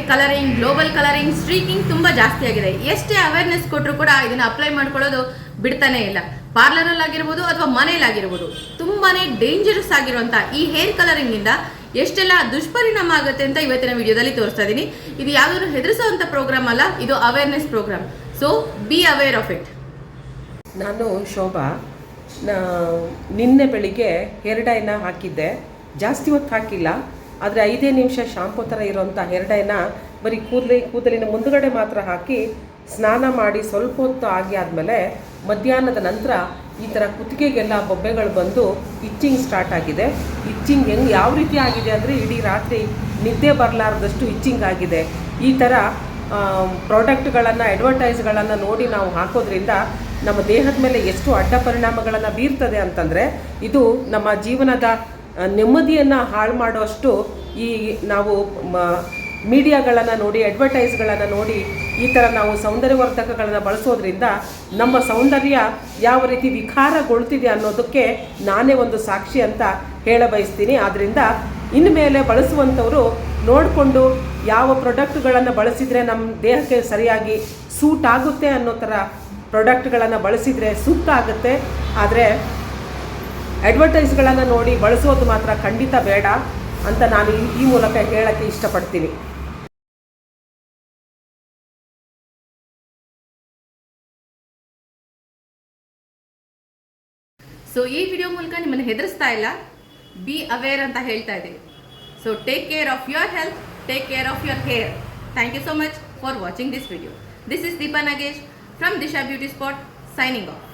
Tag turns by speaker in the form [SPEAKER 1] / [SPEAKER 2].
[SPEAKER 1] Colouring, global colouring, ಸ್ಟ್ರೀಕಿಂಗ್ ತುಂಬ ಜಾಸ್ತಿ ಆಗಿದೆ. ಎಷ್ಟೇ ಅವೇರ್ನೆಸ್ ಕೊಟ್ಟರು ಕೂಡ ಇದನ್ನು ಅಪ್ಲೈ ಮಾಡ್ಕೊಳ್ಳೋದು ಬಿಡ್ತಾನೆ ಇಲ್ಲ. ಪಾರ್ಲರಲ್ಲಿ ಆಗಿರ್ಬೋದು ಅಥವಾ ಮನೇಲಾಗಿರ್ಬೋದು ತುಂಬಾ ಡೇಂಜರಸ್ ಆಗಿರುವಂಥ ಈ ಹೇರ್ ಕಲರಿಂಗಿಂದ ಎಷ್ಟೆಲ್ಲ ದುಷ್ಪರಿಣಾಮ ಆಗುತ್ತೆ ಅಂತ ಇವತ್ತಿನ ವಿಡಿಯೋದಲ್ಲಿ ತೋರಿಸ್ತಾ ಇದ್ದೀನಿ. ಇದು ಯಾವುದಾದ್ರು ಹೆದರಿಸುವಂಥ ಪ್ರೋಗ್ರಾಮ್ ಅಲ್ಲ, ಇದು awareness program. So be aware of it.
[SPEAKER 2] ನಾನು ಶೋಭಾ. ನಿನ್ನೆ ಬೆಳಿಗ್ಗೆ ಹೇರ್ ಡೈನ ಹಾಕಿದ್ದೆ. ಜಾಸ್ತಿ ಹೊತ್ತು ಹಾಕಿಲ್ಲ, ಆದರೆ 5 ನಿಮಿಷ ಶಾಂಪೂ ಥರ ಇರೋಂಥ ಹೇರ್ ಡೈನ ಬರೀ ಕೂದಲಿನ ಮುಂದುಗಡೆ ಮಾತ್ರ ಹಾಕಿ ಸ್ನಾನ ಮಾಡಿ ಸ್ವಲ್ಪ ಹೊತ್ತು ಆಗಿ ಆದಮೇಲೆ ಮಧ್ಯಾಹ್ನದ ನಂತರ ಈ ಥರ ಕುತ್ತಿಗೆಗೆಲ್ಲ ಬೊಬ್ಬೆಗಳು ಬಂದು ಇಚ್ಚಿಂಗ್ ಸ್ಟಾರ್ಟ್ ಆಗಿದೆ. ಇಚ್ಚಿಂಗ್ ಯಾವ ರೀತಿ ಆಗಿದೆ ಅಂದರೆ ಇಡೀ ರಾತ್ರಿ ನಿದ್ದೆ ಬರಲಾರ್ದಷ್ಟು ಇಚ್ಚಿಂಗ್ ಆಗಿದೆ. ಈ ಥರ ಪ್ರಾಡಕ್ಟ್ಗಳನ್ನು, ಅಡ್ವರ್ಟೈಸ್ಗಳನ್ನು ನೋಡಿ ನಾವು ಹಾಕೋದ್ರಿಂದ ನಮ್ಮ ದೇಹದ ಮೇಲೆ ಎಷ್ಟು ಅಡ್ಡ ಪರಿಣಾಮಗಳನ್ನು ಬೀರ್ತದೆ ಅಂತಂದರೆ ಇದು ನಮ್ಮ ಜೀವನದ ನೆಮ್ಮದಿಯನ್ನು ಹಾಳು ಮಾಡೋಷ್ಟು ಈ ನಾವು ಮೀಡಿಯಾಗಳನ್ನು ನೋಡಿ, ಅಡ್ವರ್ಟೈಸ್ಗಳನ್ನು ನೋಡಿ ಈ ಥರ ನಾವು ಸೌಂದರ್ಯವರ್ಧಕಗಳನ್ನು ಬಳಸೋದ್ರಿಂದ ನಮ್ಮ ಸೌಂದರ್ಯ ಯಾವ ರೀತಿ ವಿಕಾರಗೊಳ್ತಿದೆ ಅನ್ನೋದಕ್ಕೆ ನಾನೇ ಒಂದು ಸಾಕ್ಷಿ ಅಂತ ಹೇಳ ಬಯಸ್ತೀನಿ. ಆದ್ದರಿಂದ ಇನ್ಮೇಲೆ ಬಳಸುವಂಥವರು ನೋಡಿಕೊಂಡು ಯಾವ ಪ್ರಾಡಕ್ಟ್ಗಳನ್ನು ಬಳಸಿದರೆ ನಮ್ಮ ದೇಹಕ್ಕೆ ಸರಿಯಾಗಿ ಸೂಟ್ ಆಗುತ್ತೆ ಅನ್ನೋ ಥರ ಪ್ರಾಡಕ್ಟ್ಗಳನ್ನು ಬಳಸಿದರೆ ಸೂಕ್ತ ಆಗುತ್ತೆ. ಆದರೆ ಅಡ್ವರ್ಟೈಸ್ಗಳನ್ನು ನೋಡಿ ಬಳಸೋದು ಮಾತ್ರ ಖಂಡಿತ ಬೇಡ ಅಂತ ನಾನು ಈ ಮೂಲಕ ಹೇಳೋಕ್ಕೆ ಇಷ್ಟಪಡ್ತೀನಿ.
[SPEAKER 1] ಸೊ ಈ ವಿಡಿಯೋ ಮೂಲಕ ನಿಮ್ಮನ್ನು ಹೆದರಿಸ್ತಾ ಇಲ್ಲ, ಬಿ ಅವೇರ್ ಅಂತ ಹೇಳ್ತಾ ಇದ್ದೀವಿ. So take care of your health, take care of your hair. Thank you so much for watching this video. This is Deepa Nagesh from Disha Beauty Spot signing off.